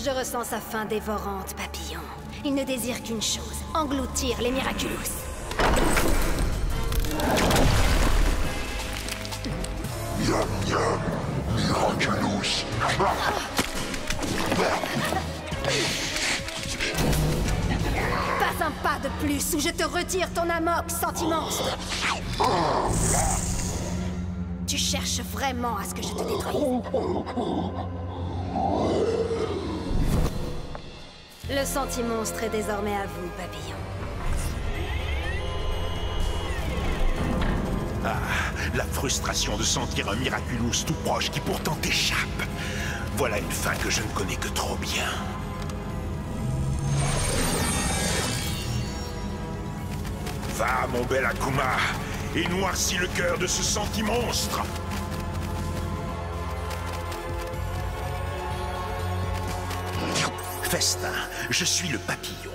Je ressens sa faim dévorante, papillon. Il ne désire qu'une chose, engloutir les Miraculous. Miam miam, Miraculous. Pas un pas de plus ou je te retire ton amok, Sentimonstre. Tu cherches vraiment à ce que je te détruise. Le Sentimonstre est désormais à vous, papillon. Ah, la frustration de sentir un Miraculous tout proche qui pourtant t'échappe. Voilà une fin que je ne connais que trop bien. Va, mon bel Akuma, et noircis le cœur de ce Sentimonstre. Festin, je suis le papillon.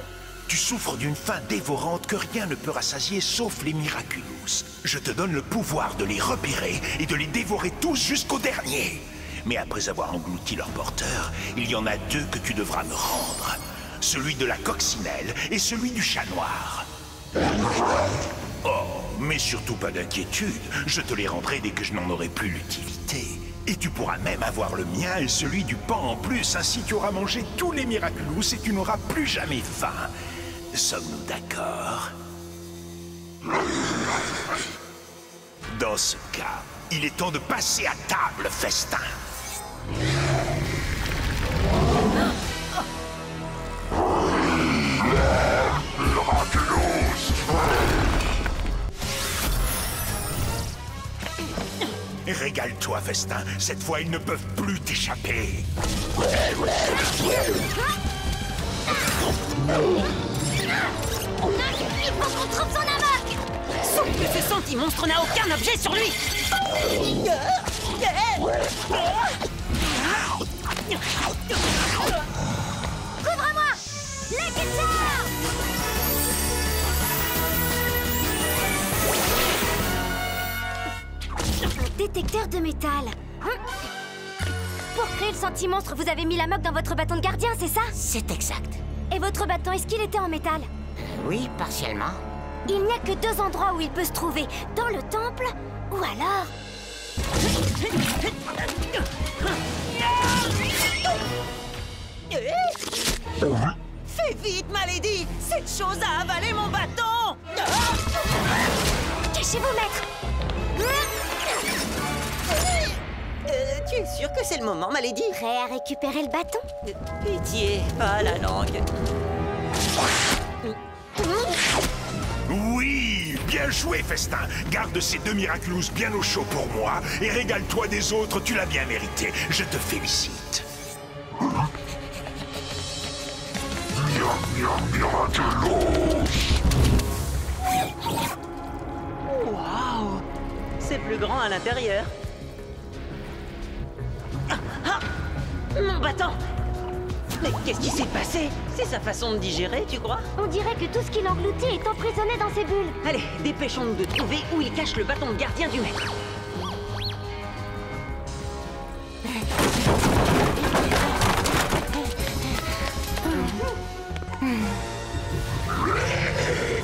Tu souffres d'une faim dévorante que rien ne peut rassasier sauf les Miraculous. Je te donne le pouvoir de les repérer et de les dévorer tous jusqu'au dernier. Mais après avoir englouti leur porteur, il y en a deux que tu devras me rendre. Celui de la coccinelle et celui du chat noir. Oh, mais surtout pas d'inquiétude. Je te les rendrai dès que je n'en aurai plus l'utilité. Et tu pourras même avoir le mien et celui du pan en plus. Ainsi tu auras mangé tous les Miraculous et tu n'auras plus jamais faim. Sommes-nous d'accord? Dans ce cas, il est temps de passer à table, Festin. Régale-toi, Festin. Cette fois, ils ne peuvent plus t'échapper. Il faut qu'on trouve son amok! Sauf que ce Sentimonstre n'a aucun objet sur lui! Couvre-moi! L'équipeur! Un détecteur de métal. Pour créer le Sentimonstre, vous avez mis l'amok dans votre bâton de gardien, c'est ça? C'est exact. Et votre bâton, est-ce qu'il était en métal? Oui, partiellement. Il n'y a que deux endroits où il peut se trouver. Dans le temple, ou alors... Fais vite, Malédie! Cette chose a avalé mon bâton! Cachez-vous, maître! Tu es sûr que c'est le moment, Malédie? Prêt à récupérer le bâton? Pitié, pas la langue. Oui, bien joué, Festin. Garde ces deux Miraculous bien au chaud pour moi et régale-toi des autres, tu l'as bien mérité. Je te félicite. Waouh! C'est plus grand à l'intérieur. Mon bâton! Mais qu'est-ce qui s'est passé? C'est sa façon de digérer, tu crois? On dirait que tout ce qu'il engloutit est emprisonné dans ses bulles. Allez, dépêchons-nous de trouver où il cache le bâton de gardien du maître.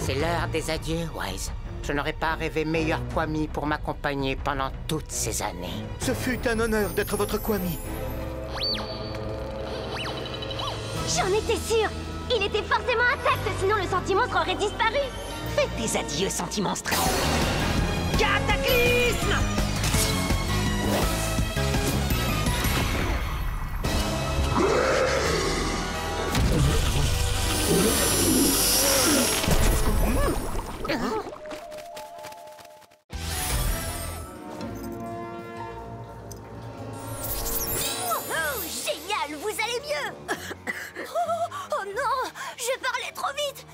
C'est l'heure des adieux, Wise. Je n'aurais pas rêvé meilleur Kwami pour m'accompagner pendant toutes ces années. Ce fut un honneur d'être votre Kwami. J'en étais sûre! Il était forcément intact, sinon le Sentimonstre aurait disparu! Fais tes adieux, Sentimonstre. Cataclysme! Oh, génial! Vous allez mieux! Oh non! Je parlais trop vite!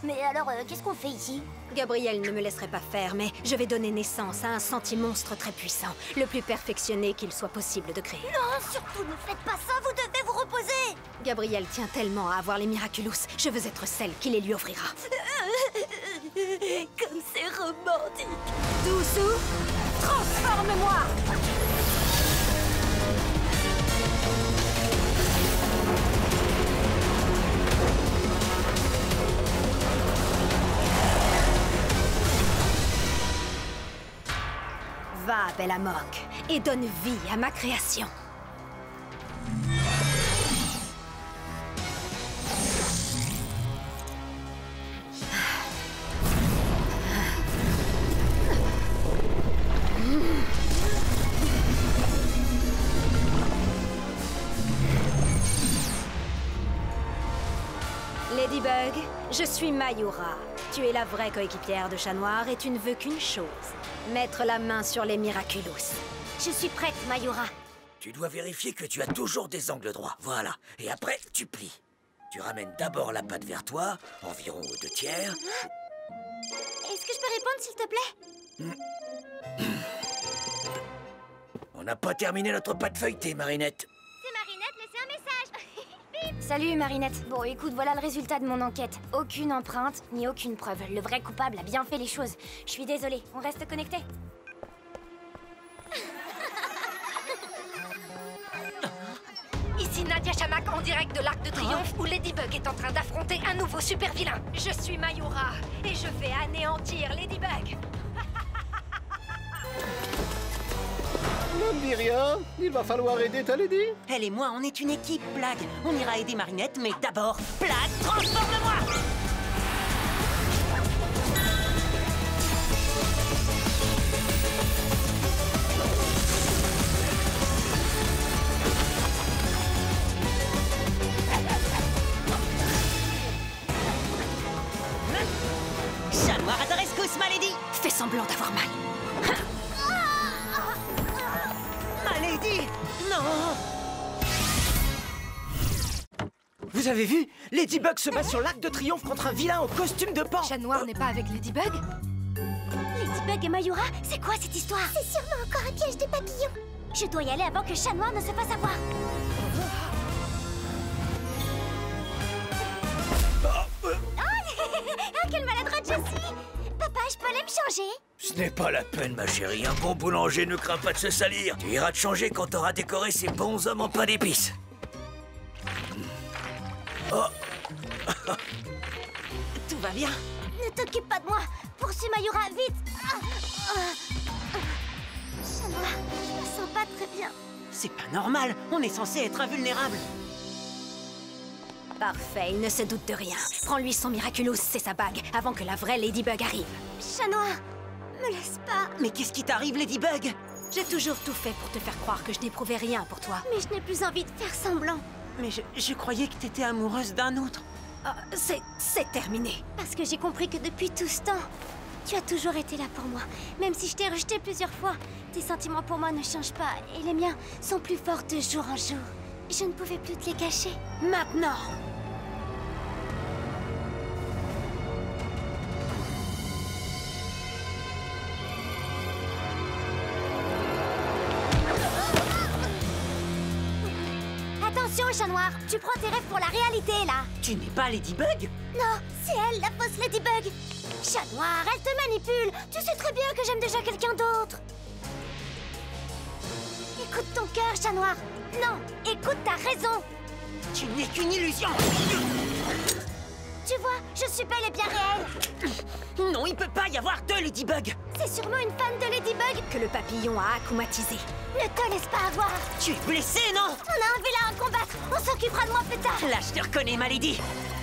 Mais alors, qu'est-ce qu'on fait ici? Gabriel ne me laisserait pas faire, mais je vais donner naissance à un Sentimonstre très puissant, le plus perfectionné qu'il soit possible de créer. Non, surtout ne faites pas ça, vous devez vous reposer! Gabriel tient tellement à avoir les Miraculous, je veux être celle qui les lui offrira. Comme c'est romantique! Doucou, transforme-moi! m'appelle Amok et donne vie à ma création. Ladybug, je suis Mayura. Tu es la vraie coéquipière de Chat Noir et tu ne veux qu'une chose. Mettre la main sur les Miraculous. Je suis prête, Mayura. Tu dois vérifier que tu as toujours des angles droits. Voilà. Et après, tu plies. Tu ramènes d'abord la patte vers toi, environ aux 2 tiers. Est-ce que je peux répondre, s'il te plaît? On n'a pas terminé notre pâte feuilletée, Marinette. C'est Marinette, laissez un message. Salut, Marinette. Bon, écoute, voilà le résultat de mon enquête. Aucune empreinte, ni aucune preuve. Le vrai coupable a bien fait les choses. Je suis désolée, on reste connectés. Ici Nadia Shamak en direct de l'Arc de Triomphe où Ladybug est en train d'affronter un nouveau super vilain. Je suis Mayura et je vais anéantir Ladybug. Ne me dis rien, il va falloir aider ta Lady. Elle et moi, on est une équipe, Blague. On ira aider Marinette, mais d'abord, Blague, transforme-moi! Chat Noir à ta rescousse, ma Lady! Fais semblant d'avoir mal. Ma Lady! Non! Vous avez vu? Ladybug se bat sur l'Arc de Triomphe contre un vilain au costume de pan. Chat Noir n'est pas avec Ladybug? Ladybug et Mayura, c'est quoi cette histoire? C'est sûrement encore un piège de papillon. Je dois y aller avant que Chat Noir ne se fasse avoir. Ah, quelle maladroite je suis! Papa, je peux aller me changer? Ce n'est pas la peine, ma chérie. Un bon boulanger ne craint pas de se salir. Tu iras te changer quand t'auras décoré ces bons hommes en pain d'épices. Oh. Tout va bien? Ne t'occupe pas de moi. Poursuis Mayura, vite. Chat Noir, je me sens pas très bien. C'est pas normal. On est censé être invulnérable. Parfait, il ne se doute de rien. Prends-lui son Miraculous, c'est sa bague, avant que la vraie Ladybug arrive. Chat Noir, me laisse pas. Mais qu'est-ce qui t'arrive, Ladybug? J'ai toujours tout fait pour te faire croire que je n'éprouvais rien pour toi. Mais je n'ai plus envie de faire semblant. Mais je croyais que t'étais amoureuse d'un autre. C'est terminé. Parce que j'ai compris que depuis tout ce temps, tu as toujours été là pour moi. Même si je t'ai rejeté plusieurs fois, tes sentiments pour moi ne changent pas et les miens sont plus forts de jour en jour. Je ne pouvais plus te les cacher. Maintenant! Attention, Chat Noir, tu prends tes rêves pour la réalité, là. Tu n'es pas Ladybug? Non, c'est elle, la fausse Ladybug. Chat Noir, elle te manipule. Tu sais très bien que j'aime déjà quelqu'un d'autre. Écoute ton cœur, Chat Noir. Non, écoute ta raison. Tu n'es qu'une illusion. Tu vois, je suis bel et bien réelle. Non, il peut pas y avoir deux Ladybug. C'est sûrement une fan de Ladybug que le papillon a akumatisé. Ne te laisse pas avoir. Tu es blessé, non? On a un vilain à combattre. On s'occupera de moi plus tard. Là, je te reconnais, ma Lady.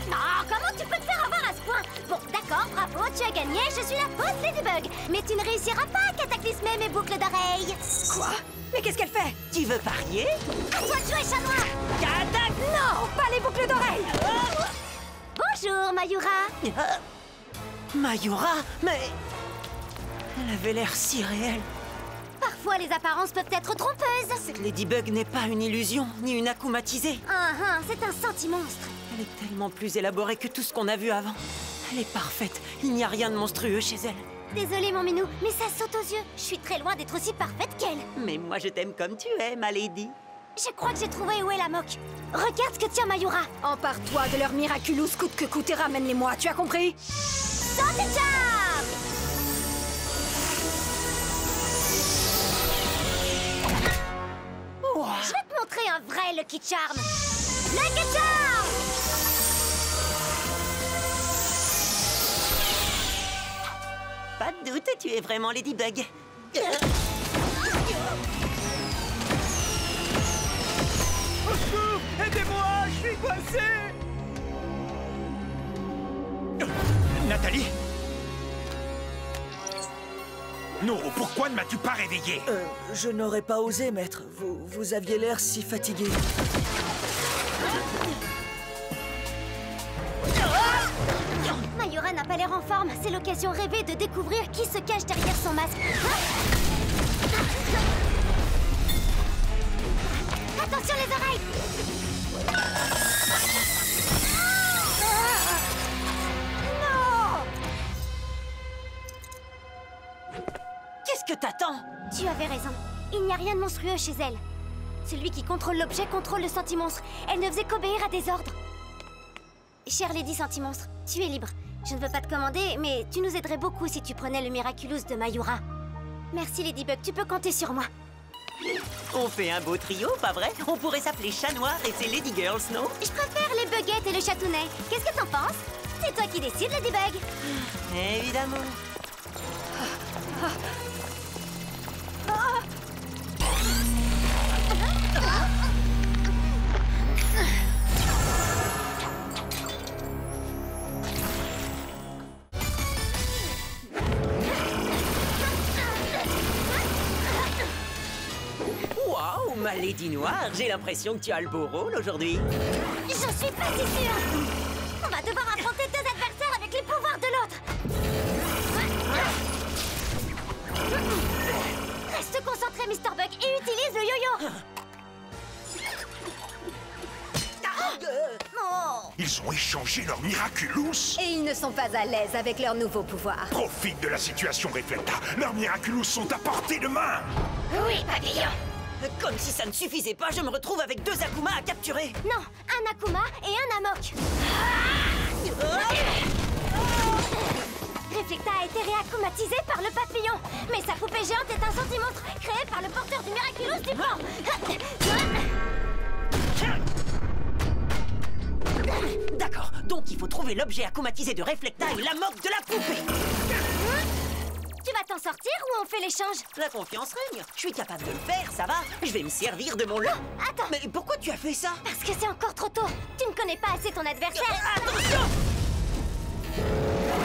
Non, comment tu peux te faire avoir à ce point? Bon, d'accord, bravo, tu as gagné. Je suis la fausse Ladybug. Mais tu ne réussiras pas à cataclysmer mes boucles d'oreilles. Quoi? Mais qu'est-ce qu'elle fait? Tu veux parier? À toi de jouer, Chat Noir. Attaque! Non, pas les boucles d'oreilles. Bonjour, Mayura. Mayura? Mais... elle avait l'air si réelle. Parfois, les apparences peuvent être trompeuses. Cette Ladybug n'est pas une illusion, ni une akumatisée. C'est un senti-monstre. Elle est tellement plus élaborée que tout ce qu'on a vu avant. Elle est parfaite. Il n'y a rien de monstrueux chez elle. Désolée, mon minou, mais ça saute aux yeux. Je suis très loin d'être aussi parfaite qu'elle. Mais moi, je t'aime comme tu es, ma Lady. Je crois que j'ai trouvé où est la moque. Regarde ce que tient Mayura. Empare-toi de leur Miraculous coûte que coûte et ramène-les-moi, tu as compris? Senti-Charm! Wow. Je vais te montrer un vrai Lucky Charm. Lucky Charm! Pas de doute, tu es vraiment Ladybug. suis coincé! Nathalie? Non, pourquoi ne m'as-tu pas réveillé? Je n'aurais pas osé, maître. Vous aviez l'air si fatigué. Mayura n'a pas l'air en forme. C'est l'occasion rêvée de découvrir qui se cache derrière son masque. Attention les oreilles! Non! Qu'est-ce que t'attends? Tu avais raison. Il n'y a rien de monstrueux chez elle. Celui qui contrôle l'objet contrôle le sentimonstre. Elle ne faisait qu'obéir à des ordres. Chère Lady Sentimonstre, tu es libre. Je ne veux pas te commander, mais tu nous aiderais beaucoup si tu prenais le Miraculous de Mayura. Merci Ladybug, tu peux compter sur moi. On fait un beau trio, pas vrai? On pourrait s'appeler Chat Noir et ses Lady Girls, non? Je préfère les buguettes et le chatounet. Qu'est-ce que t'en penses? C'est toi qui décides, Ladybug. Évidemment. Waouh, ma Lady Noire, j'ai l'impression que tu as le beau rôle aujourd'hui. Je suis pas si sûre. On va devoir affronter deux adversaires avec les pouvoirs de l'autre. Reste concentré, Mr. Bug, et utilise le yo-yo. Ils ont échangé leur Miraculous? Et ils ne sont pas à l'aise avec leur nouveau pouvoir. Profite de la situation, Reflecta. Leurs Miraculous sont à portée de main. Oui, papillon. Comme si ça ne suffisait pas, je me retrouve avec deux Akuma à capturer. Non, un Akuma et un Amok. Reflecta a été réakumatisé par le papillon. Mais sa poupée géante est un sentimonstre créé par le porteur du Miraculous du plan. D'accord, donc il faut trouver l'objet akumatisé de Reflecta et l'Amok de la poupée. Tu vas t'en sortir ou on fait l'échange? La confiance règne. Je suis capable de le faire, ça va. Je vais me servir de mon lot. Attends. Mais pourquoi tu as fait ça? Parce que c'est encore trop tôt. Tu ne connais pas assez ton adversaire. Attention!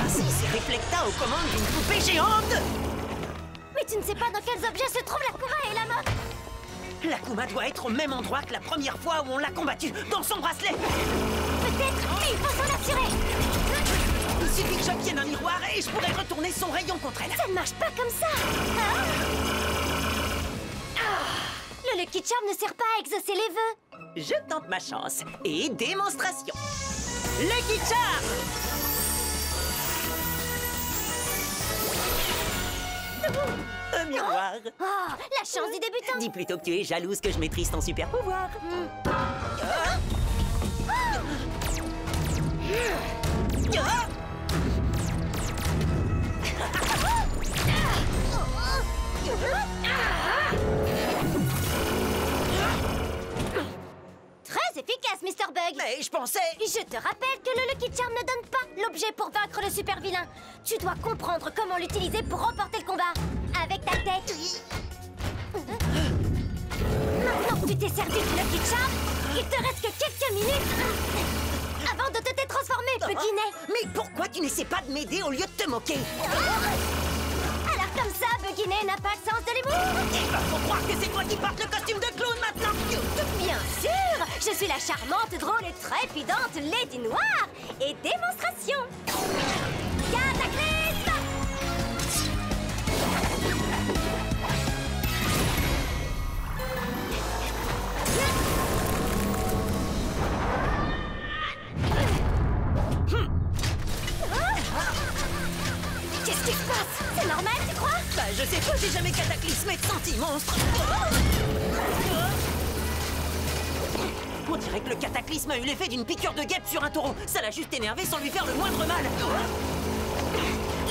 Ainsi, c'est Reflecta aux commandes d'une poupée géante. Mais tu ne sais pas dans quels objets se trouvent l'Akuma et l'Amok. L'Akuma doit être au même endroit que la première fois où on l'a combattu, dans son bracelet. Peut-être, mais il faut s'en assurer. Il suffit que j'obtienne un miroir et je pourrai retourner son rayon contre elle. Ça ne marche pas comme ça. Le Lucky Charm ne sert pas à exaucer les vœux. Je tente ma chance. Et démonstration. Lucky Charm! Un miroir. Oh, la chance du débutant. Dis plutôt que tu es jalouse que je maîtrise ton super pouvoir. Très efficace, Mr. Bug. Mais je pensais... Je te rappelle que le Lucky Charm ne donne pas l'objet pour vaincre le super vilain. Tu dois comprendre comment l'utiliser pour remporter le combat. Avec ta tête. Maintenant que tu t'es servi du Lucky Charm, il te reste que quelques minutes avant de te détransformer, Buginet. Mais pourquoi tu n'essaies pas de m'aider au lieu de te moquer? Alors comme ça, Buginet n'a pas le sens de l'humour. Il va faut croire que c'est toi qui portes le costume de clown maintenant. Bien sûr, je suis la charmante, drôle et trépidante Lady Noire. Et démonstration. Cataclysme. Qu'est-ce qui se passe? C'est normal, tu crois? Bah, je sais pas, j'ai jamais cataclysmé de sentimonstre. On dirait que le cataclysme a eu l'effet d'une piqûre de guêpe sur un taureau. Ça l'a juste énervé sans lui faire le moindre mal.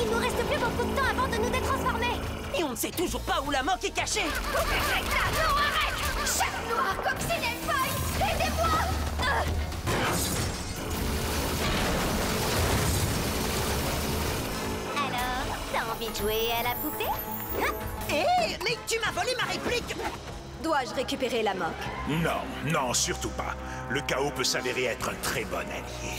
Il nous reste plus beaucoup de temps avant de nous détransformer. Et on ne sait toujours pas où l'Amok est caché. Reflecta, non, arrête! Chat noir, coccinelle folle! Aidez-moi! Alors, t'as envie de jouer à la poupée? Hé, mais tu m'as volé ma réplique! Dois-je récupérer la moque? Non, non, surtout pas. Le chaos peut s'avérer être un très bon allié.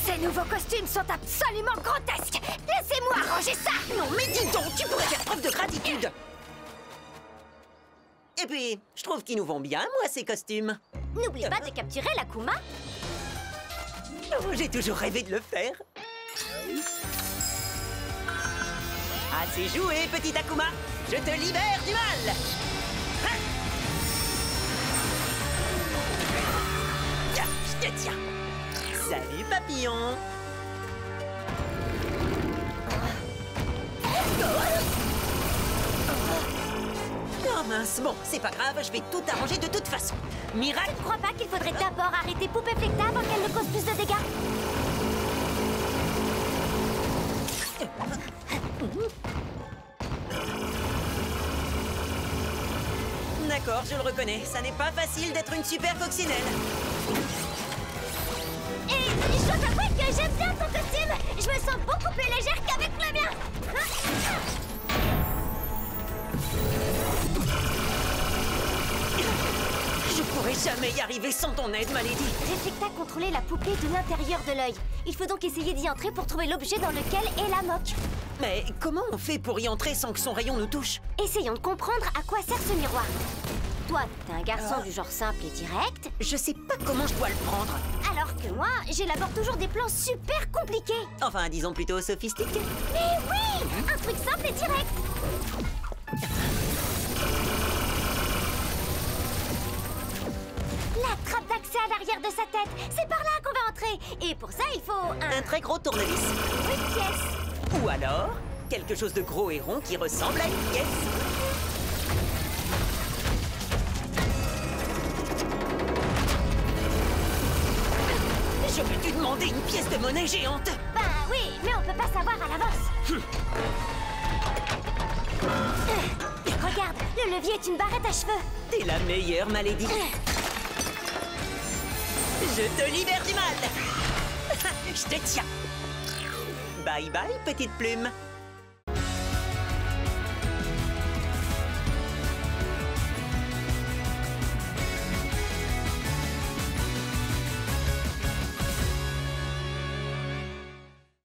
Ces nouveaux costumes sont absolument grotesques. Laissez-moi arranger ça. Non, mais dis donc, tu pourrais faire preuve de gratitude. Et puis, je trouve qu'ils nous vont bien, moi, ces costumes. N'oublie pas de capturer l'Akuma. Oh, j'ai toujours rêvé de le faire. Assez joué, petit Akuma. Je te libère du mal. Hein? Je te tiens. Salut, papillon. Oh mince, bon, c'est pas grave, je vais tout arranger de toute façon. Miracle. Je ne crois pas qu'il faudrait d'abord arrêter Poupée Flecta avant qu'elle ne cause plus de dégâts. D'accord, je le reconnais. Ça n'est pas facile d'être une super coccinelle. Et je dois t'avouer que j'aime bien ton costume. Je me sens beaucoup plus légère qu'avec le mien. Je pourrais jamais y arriver sans ton aide, Malédie. Reflecta contrôlait la poupée de l'intérieur de l'œil. Il faut donc essayer d'y entrer pour trouver l'objet dans lequel est la moque. Mais comment on fait pour y entrer sans que son rayon nous touche? Essayons de comprendre à quoi sert ce miroir. Toi, t'es un garçon du genre simple et direct. Je sais pas comment je dois le prendre. Alors que moi, j'élabore toujours des plans super compliqués. Enfin, disons plutôt sophistiqués. Mais oui, un truc simple et direct. La trappe d'accès à l'arrière de sa tête. C'est par là qu'on va entrer. Et pour ça, il faut un très gros tournevis. Une pièce. Ou alors, quelque chose de gros et rond qui ressemble à une pièce. J'aurais dû demander une pièce de monnaie géante. Bah oui, mais on peut pas savoir à l'avance. Regarde, le levier est une barrette à cheveux. T'es la meilleure, Malédie. Je te libère du mal. Je te tiens. Bye bye, petite plume.